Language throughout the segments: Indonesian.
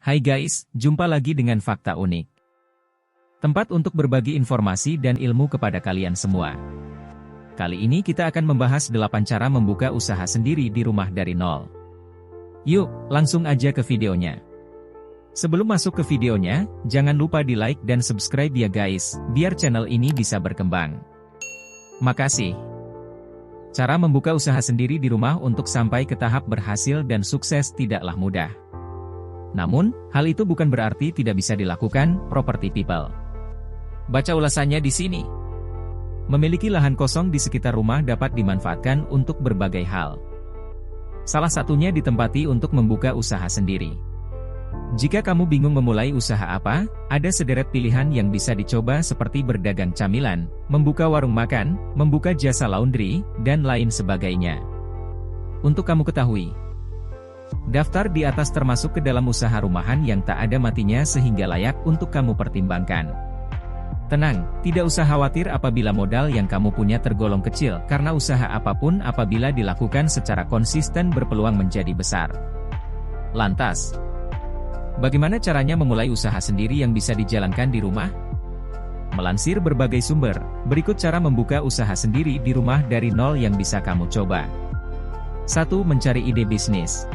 Hai guys, jumpa lagi dengan Fakta Unik. Tempat untuk berbagi informasi dan ilmu kepada kalian semua. Kali ini kita akan membahas 8 cara membuka usaha sendiri di rumah dari nol. Yuk, langsung aja ke videonya. Sebelum masuk ke videonya, jangan lupa di like dan subscribe ya guys, biar channel ini bisa berkembang. Makasih. Cara membuka usaha sendiri di rumah untuk sampai ke tahap berhasil dan sukses tidaklah mudah. Namun, hal itu bukan berarti tidak bisa dilakukan, property people. Baca ulasannya di sini. Memiliki lahan kosong di sekitar rumah dapat dimanfaatkan untuk berbagai hal. Salah satunya ditempati untuk membuka usaha sendiri. Jika kamu bingung memulai usaha apa, ada sederet pilihan yang bisa dicoba seperti berdagang camilan, membuka warung makan, membuka jasa laundry, dan lain sebagainya. Untuk kamu ketahui, daftar di atas termasuk ke dalam usaha rumahan yang tak ada matinya sehingga layak untuk kamu pertimbangkan. Tenang, tidak usah khawatir apabila modal yang kamu punya tergolong kecil, karena usaha apapun apabila dilakukan secara konsisten berpeluang menjadi besar. Lantas, bagaimana caranya memulai usaha sendiri yang bisa dijalankan di rumah? Melansir berbagai sumber, berikut cara membuka usaha sendiri di rumah dari nol yang bisa kamu coba. 1. Mencari ide bisnis.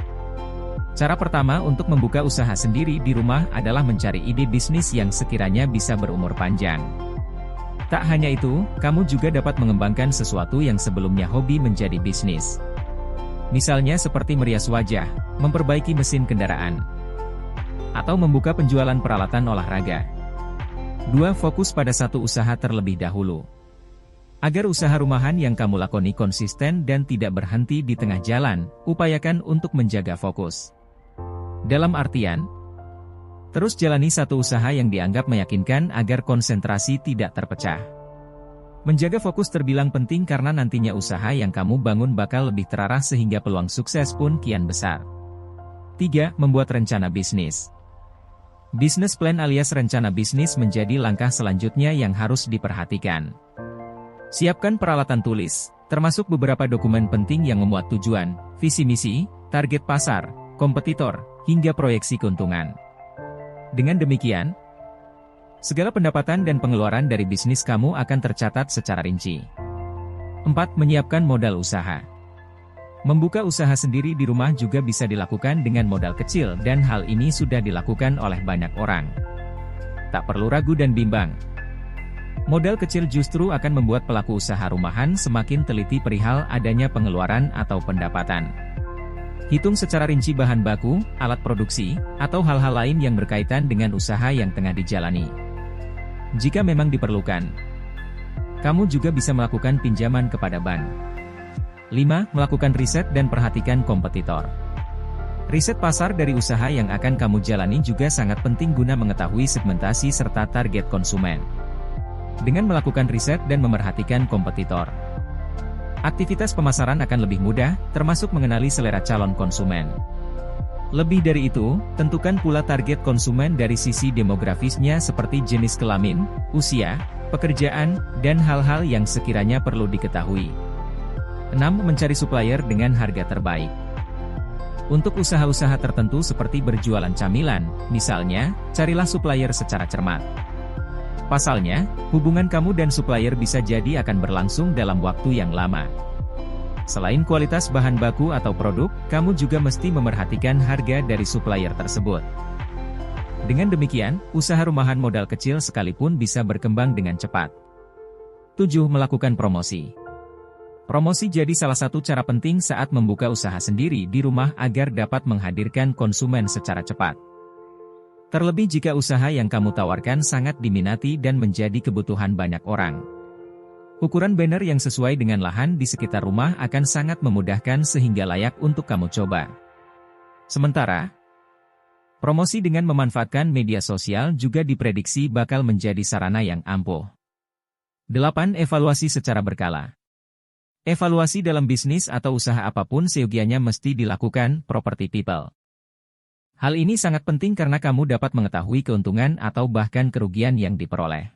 Cara pertama untuk membuka usaha sendiri di rumah adalah mencari ide bisnis yang sekiranya bisa berumur panjang. Tak hanya itu, kamu juga dapat mengembangkan sesuatu yang sebelumnya hobi menjadi bisnis. Misalnya seperti merias wajah, memperbaiki mesin kendaraan, atau membuka penjualan peralatan olahraga. 2. Fokus pada satu usaha terlebih dahulu. Agar usaha rumahan yang kamu lakoni konsisten dan tidak berhenti di tengah jalan, upayakan untuk menjaga fokus. Dalam artian, terus jalani satu usaha yang dianggap meyakinkan agar konsentrasi tidak terpecah. Menjaga fokus terbilang penting karena nantinya usaha yang kamu bangun bakal lebih terarah sehingga peluang sukses pun kian besar. 3. Membuat rencana bisnis. Business plan alias rencana bisnis menjadi langkah selanjutnya yang harus diperhatikan. Siapkan peralatan tulis, termasuk beberapa dokumen penting yang memuat tujuan, visi misi, target pasar, kompetitor, hingga proyeksi keuntungan. Dengan demikian, segala pendapatan dan pengeluaran dari bisnis kamu akan tercatat secara rinci. 4. Menyiapkan modal usaha. Membuka usaha sendiri di rumah juga bisa dilakukan dengan modal kecil dan hal ini sudah dilakukan oleh banyak orang. Tak perlu ragu dan bimbang. Modal kecil justru akan membuat pelaku usaha rumahan semakin teliti perihal adanya pengeluaran atau pendapatan. Hitung secara rinci bahan baku, alat produksi, atau hal-hal lain yang berkaitan dengan usaha yang tengah dijalani. Jika memang diperlukan, kamu juga bisa melakukan pinjaman kepada bank. 5. Melakukan riset dan perhatikan kompetitor. Riset pasar dari usaha yang akan kamu jalani juga sangat penting guna mengetahui segmentasi serta target konsumen. Dengan melakukan riset dan memerhatikan kompetitor, aktivitas pemasaran akan lebih mudah, termasuk mengenali selera calon konsumen. Lebih dari itu, tentukan pula target konsumen dari sisi demografisnya seperti jenis kelamin, usia, pekerjaan, dan hal-hal yang sekiranya perlu diketahui. 6. Mencari supplier dengan harga terbaik. Untuk usaha-usaha tertentu seperti berjualan camilan, misalnya, carilah supplier secara cermat. Pasalnya, hubungan kamu dan supplier bisa jadi akan berlangsung dalam waktu yang lama. Selain kualitas bahan baku atau produk, kamu juga mesti memerhatikan harga dari supplier tersebut. Dengan demikian, usaha rumahan modal kecil sekalipun bisa berkembang dengan cepat. 7. Melakukan promosi. Promosi jadi salah satu cara penting saat membuka usaha sendiri di rumah agar dapat menghadirkan konsumen secara cepat. Terlebih jika usaha yang kamu tawarkan sangat diminati dan menjadi kebutuhan banyak orang. Ukuran banner yang sesuai dengan lahan di sekitar rumah akan sangat memudahkan sehingga layak untuk kamu coba. Sementara, promosi dengan memanfaatkan media sosial juga diprediksi bakal menjadi sarana yang ampuh. 8. Evaluasi secara berkala. Evaluasi dalam bisnis atau usaha apapun seyogianya mesti dilakukan, property people. Hal ini sangat penting karena kamu dapat mengetahui keuntungan atau bahkan kerugian yang diperoleh.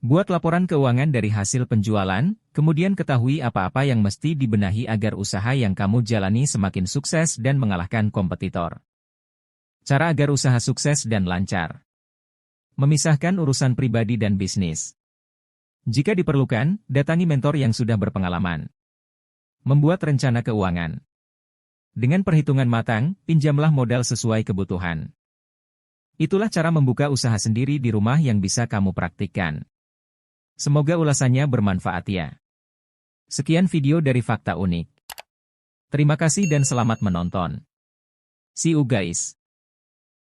Buat laporan keuangan dari hasil penjualan, kemudian ketahui apa-apa yang mesti dibenahi agar usaha yang kamu jalani semakin sukses dan mengalahkan kompetitor. Cara agar usaha sukses dan lancar. Memisahkan urusan pribadi dan bisnis. Jika diperlukan, datangi mentor yang sudah berpengalaman. Membuat rencana keuangan. Dengan perhitungan matang, pinjamlah modal sesuai kebutuhan. Itulah cara membuka usaha sendiri di rumah yang bisa kamu praktikkan. Semoga ulasannya bermanfaat ya. Sekian video dari Fakta Unik. Terima kasih dan selamat menonton. See you guys.